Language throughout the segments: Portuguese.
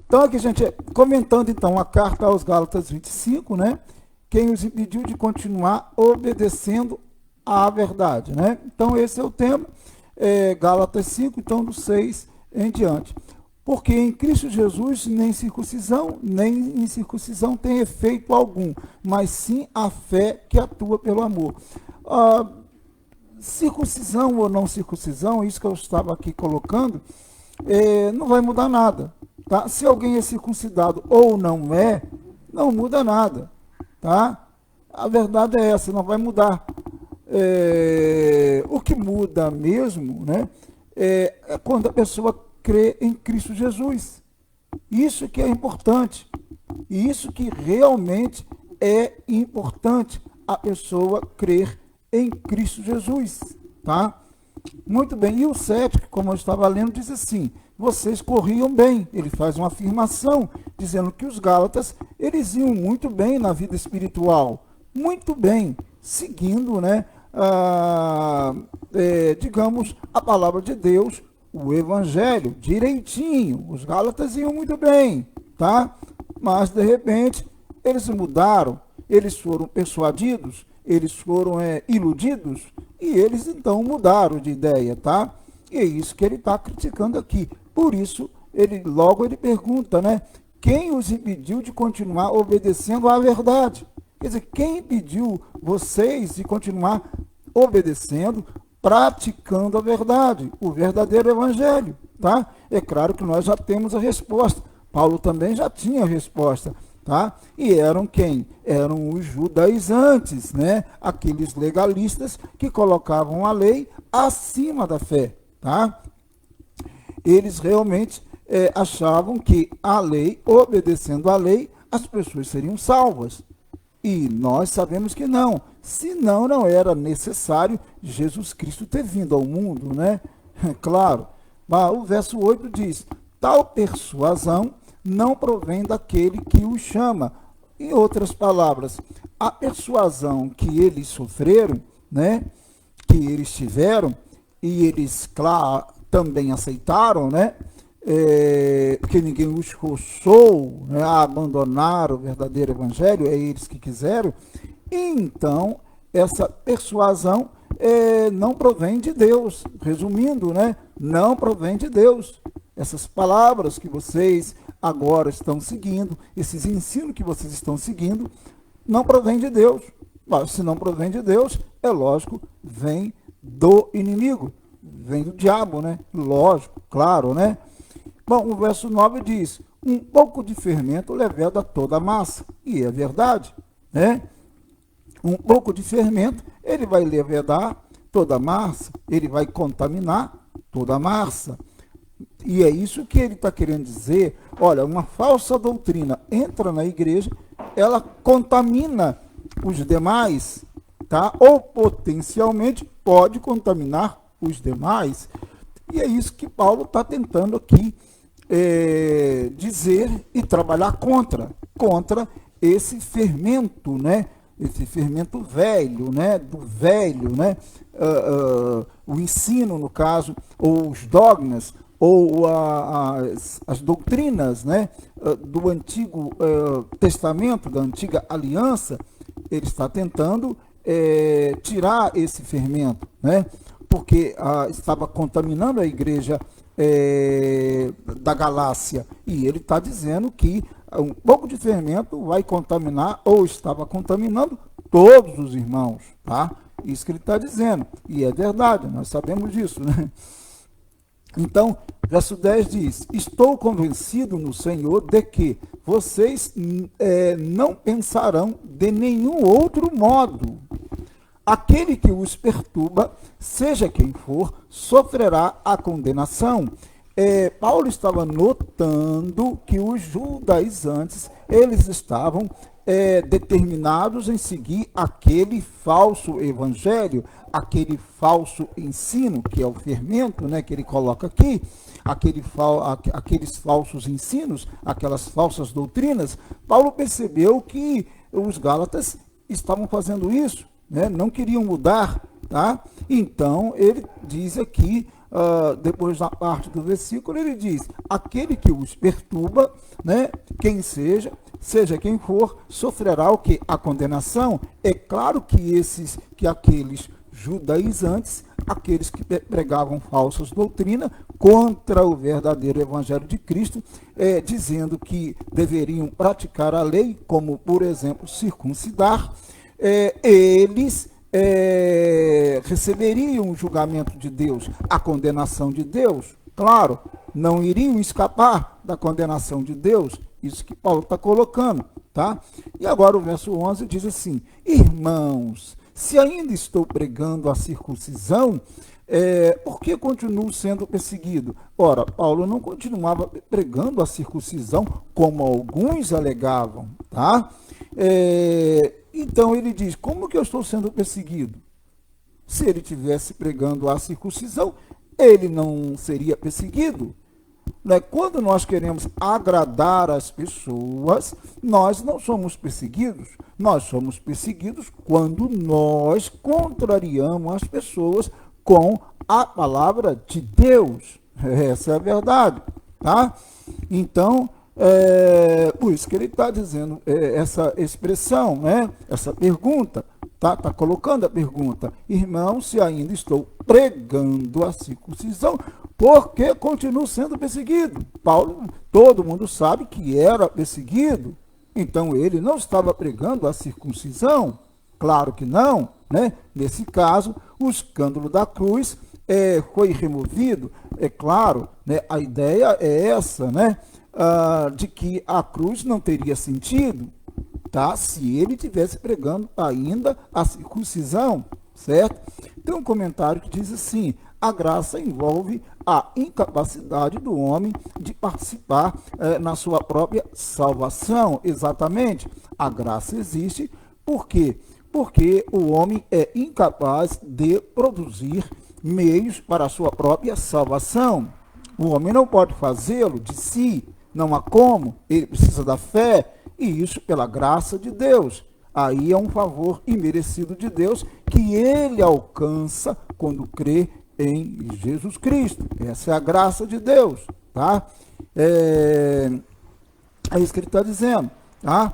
Então, aqui, gente, comentando, então, a carta aos Gálatas 25, né? Quem os impediu de continuar obedecendo à verdade, né? Então, esse é o tema, Gálatas 5, então, do 6 em diante. Porque em Cristo Jesus nem circuncisão, nem incircuncisão tem efeito algum, mas sim a fé que atua pelo amor. Circuncisão ou não circuncisão, isso que eu estava aqui colocando, não vai mudar nada. Tá? Se alguém é circuncidado ou não é, não muda nada. Tá? A verdade é essa, não vai mudar. O que muda mesmo, né, é quando a pessoa crê em Cristo Jesus. Isso que é importante. Isso que realmente é importante, a pessoa crer em Cristo Jesus. Tá? Muito bem. E o 7, como eu estava lendo, diz assim: vocês corriam bem. Ele faz uma afirmação, dizendo que os Gálatas, eles iam muito bem na vida espiritual. Muito bem, seguindo, né, digamos, a palavra de Deus, o Evangelho, direitinho. Os Gálatas iam muito bem, tá? Mas, de repente, eles mudaram, eles foram persuadidos, eles foram iludidos, e eles, então, mudaram de ideia, tá? E é isso que ele está criticando aqui. Por isso, logo ele pergunta, né? Quem os impediu de continuar obedecendo à verdade? Quer dizer, quem impediu vocês de continuar obedecendo, praticando a verdade, o verdadeiro evangelho, tá? É claro que nós já temos a resposta. Paulo também já tinha a resposta, tá? E eram quem? Eram os judaizantes, né? Aqueles legalistas que colocavam a lei acima da fé, tá? Eles realmente achavam que a lei, obedecendo à lei, as pessoas seriam salvas. E nós sabemos que não. Senão, não era necessário Jesus Cristo ter vindo ao mundo, né? Claro. Mas o verso 8 diz: tal persuasão não provém daquele que o chama. Em outras palavras, a persuasão que eles sofreram, né? Que eles tiveram, e eles, claro, também aceitaram, né? Porque ninguém os forçou, né, a abandonar o verdadeiro evangelho, é eles que quiseram. Então, essa persuasão não provém de Deus. Resumindo, né, não provém de Deus. Essas palavras que vocês agora estão seguindo, esses ensinos que vocês estão seguindo, não provém de Deus. Mas, se não provém de Deus, é lógico, vem do inimigo, vem do diabo, né? Lógico, claro, né? Bom, o verso 9 diz: um pouco de fermento leveda toda a massa. E é verdade, né? Um pouco de fermento, ele vai levedar toda a massa, ele vai contaminar toda a massa. E é isso que ele está querendo dizer. Olha, uma falsa doutrina entra na igreja, ela contamina os demais, tá? Ou potencialmente pode contaminar os demais. E é isso que Paulo está tentando aqui dizer e trabalhar contra esse fermento, né? Esse fermento velho, né? Do velho, né? O ensino, no caso, ou os dogmas, ou as doutrinas, né? Do Antigo Testamento, da Antiga Aliança. Ele está tentando tirar esse fermento, né? Porque estava contaminando a igreja da Galácia, e ele está dizendo que um pouco de fermento vai contaminar, ou estava contaminando, todos os irmãos, tá? Isso que ele está dizendo, e é verdade, nós sabemos disso, né? Então, verso 10 diz: estou convencido no Senhor de que vocês não pensarão de nenhum outro modo. Aquele que os perturba, seja quem for, sofrerá a condenação. Paulo estava notando que os judaizantes, eles estavam determinados em seguir aquele falso evangelho, aquele falso ensino, que é o fermento, né, que ele coloca aqui, aqueles falsos ensinos, aquelas falsas doutrinas. Paulo percebeu que os Gálatas estavam fazendo isso, né, não queriam mudar, tá? Então, ele diz aqui, depois na parte do versículo, ele diz: aquele que os perturba, né, quem seja quem for, sofrerá o que? A condenação. É claro que aqueles judaizantes, aqueles que pregavam falsas doutrinas contra o verdadeiro evangelho de Cristo, dizendo que deveriam praticar a lei, como, por exemplo, circuncidar, eles receberiam o julgamento de Deus, a condenação de Deus. Claro, não iriam escapar da condenação de Deus, isso que Paulo está colocando, tá? E agora o verso 11 diz assim: irmãos, se ainda estou pregando a circuncisão, por que continuo sendo perseguido? Ora, Paulo não continuava pregando a circuncisão como alguns alegavam, tá? Então ele diz: como que eu estou sendo perseguido? Se ele tivesse pregando a circuncisão, ele não seria perseguido. Quando nós queremos agradar as pessoas, nós não somos perseguidos. Nós somos perseguidos quando nós contrariamos as pessoas com a palavra de Deus. Essa é a verdade, tá? Então, por isso que ele está dizendo essa expressão, né? Essa pergunta, tá colocando a pergunta: irmão, se ainda estou pregando a circuncisão, porque continuo sendo perseguido. Paulo, todo mundo sabe que era perseguido, então ele não estava pregando a circuncisão? Claro que não, né? Nesse caso, o escândalo da cruz foi removido. É claro, né? A ideia é essa, né? De que a cruz não teria sentido, tá? Se ele estivesse pregando ainda a circuncisão, certo? Tem um comentário que diz assim: a graça envolve a incapacidade do homem de participar na sua própria salvação. Exatamente. A graça existe por quê? Porque o homem é incapaz de produzir meios para a sua própria salvação. O homem não pode fazê-lo de si, não há como, ele precisa da fé, e isso pela graça de Deus. Aí é um favor imerecido de Deus que ele alcança quando crê em Jesus Cristo. Essa é a graça de Deus, tá? É isso que ele está dizendo, tá?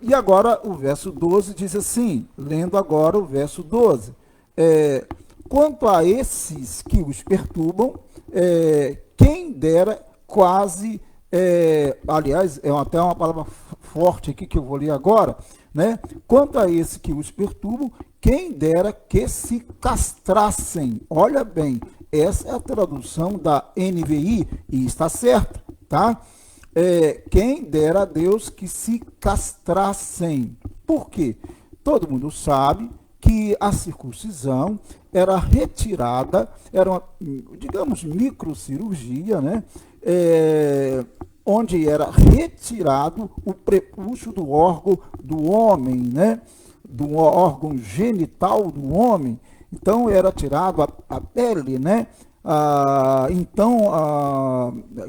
E agora o verso 12 diz assim, lendo agora o verso 12: quanto a esses que os perturbam, quem dera quase, aliás, é até uma palavra forte aqui que eu vou ler agora, né? Quanto a esses que os perturbam, quem dera que se castrassem. Olha bem, essa é a tradução da NVI e está certa, tá? Quem dera a Deus que se castrassem. Por quê? Todo mundo sabe que a circuncisão era retirada, era uma, digamos, microcirurgia, né? Onde era retirado o prepúcio do órgão do homem, né? Do órgão genital do homem. Então era tirado a pele, né?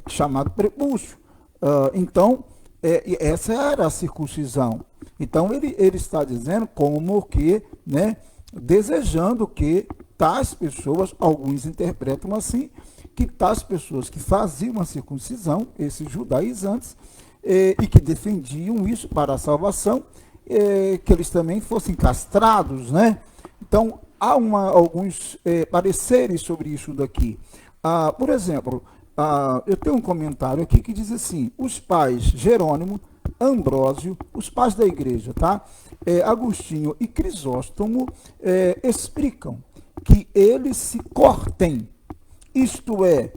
Chamado prepúcio. Então, essa era a circuncisão. Então ele está dizendo como que, né? Desejando que tais pessoas, alguns interpretam assim, que tais pessoas que faziam a circuncisão, esses judaizantes, e que defendiam isso para a salvação, que eles também fossem castrados, né? Então, há alguns pareceres sobre isso daqui. Por exemplo, eu tenho um comentário aqui que diz assim: os pais Jerônimo, Ambrósio, os pais da igreja, tá? Agostinho e Crisóstomo explicam que eles se cortem, isto é,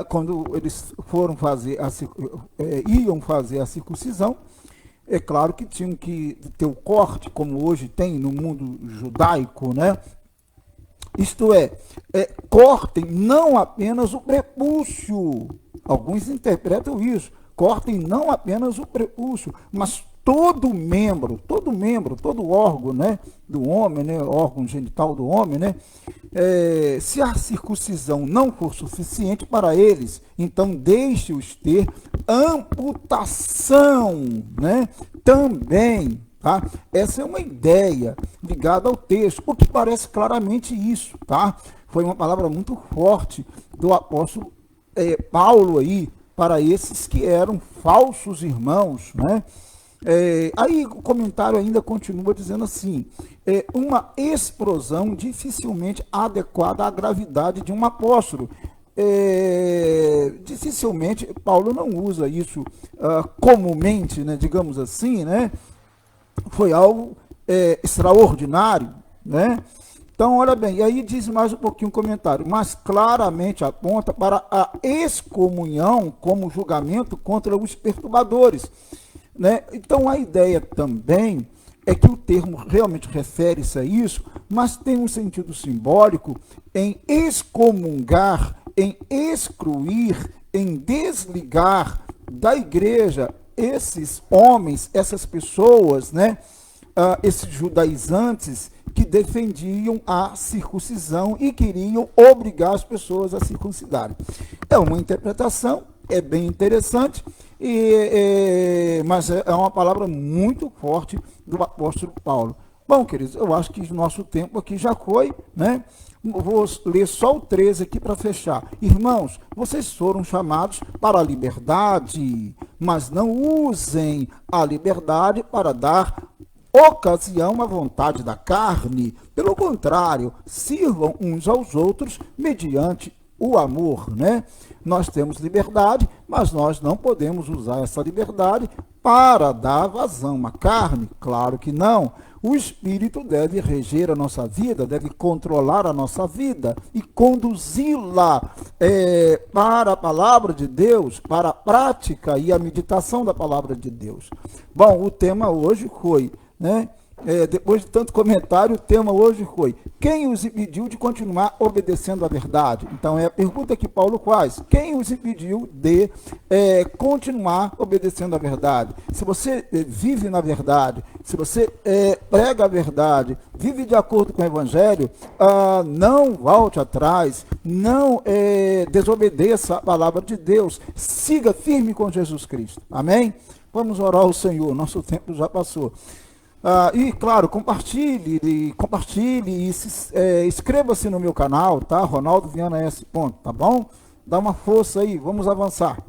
quando eles foram fazer iam fazer a circuncisão, é claro que tinham que ter o corte, como hoje tem no mundo judaico, né? Isto é, cortem não apenas o prepúcio, alguns interpretam isso, cortem não apenas o prepúcio, mas todo membro, todo órgão, né, do homem, né, órgão genital do homem, né, se a circuncisão não for suficiente para eles, então deixe-os ter amputação, né, também, tá? Essa é uma ideia ligada ao texto, o que parece claramente isso, tá? Foi uma palavra muito forte do apóstolo Paulo aí, para esses que eram falsos irmãos, né? Aí o comentário ainda continua dizendo assim, uma explosão dificilmente adequada à gravidade de um apóstolo. Dificilmente Paulo não usa isso comumente, né, digamos assim, né? Foi algo extraordinário, né? Então, olha bem, e aí diz mais um pouquinho o comentário, mas claramente aponta para a excomunhão como julgamento contra os perturbadores, né? Então, a ideia também é que o termo realmente refere-se a isso, mas tem um sentido simbólico em excomungar, em excluir, em desligar da igreja esses homens, essas pessoas, né? Esses judaizantes que defendiam a circuncisão e queriam obrigar as pessoas a circuncidarem. É uma interpretação, é bem interessante, mas é uma palavra muito forte do apóstolo Paulo. Bom, queridos, eu acho que o nosso tempo aqui já foi, né? Vou ler só o 13 aqui para fechar. Irmãos, vocês foram chamados para a liberdade, mas não usem a liberdade para dar ocasião à vontade da carne. Pelo contrário, sirvam uns aos outros mediante o amor, né? Nós temos liberdade, mas nós não podemos usar essa liberdade para dar vazão à carne, claro que não. O Espírito deve reger a nossa vida, deve controlar a nossa vida e conduzi-la para a palavra de Deus, para a prática e a meditação da palavra de Deus. Bom, o tema hoje foi, né? Depois de tanto comentário, o tema hoje foi: quem os impediu de continuar obedecendo a verdade? Então é a pergunta que Paulo faz: quem os impediu de continuar obedecendo a verdade? Se você vive na verdade, se você prega a verdade, vive de acordo com o Evangelho, não volte atrás, não desobedeça a palavra de Deus, siga firme com Jesus Cristo. Amém? Vamos orar ao Senhor, nosso tempo já passou. E claro, compartilhe e inscreva-se no meu canal, tá? Ronaldo Viana S. Tá bom? Dá uma força aí, vamos avançar.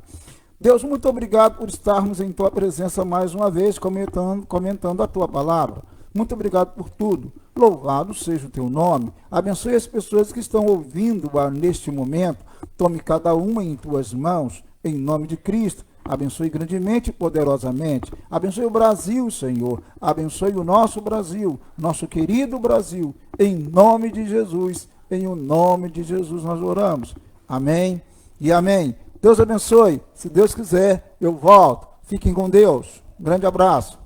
Deus, muito obrigado por estarmos em tua presença mais uma vez, comentando a tua palavra. Muito obrigado por tudo. Louvado seja o teu nome. Abençoe as pessoas que estão ouvindo neste momento. Tome cada uma em tuas mãos, em nome de Cristo. Abençoe grandemente e poderosamente. Abençoe o Brasil, Senhor. Abençoe o nosso Brasil, nosso querido Brasil. Em nome de Jesus, em o nome de Jesus nós oramos. Amém e amém. Deus abençoe. Se Deus quiser, eu volto. Fiquem com Deus. Um grande abraço.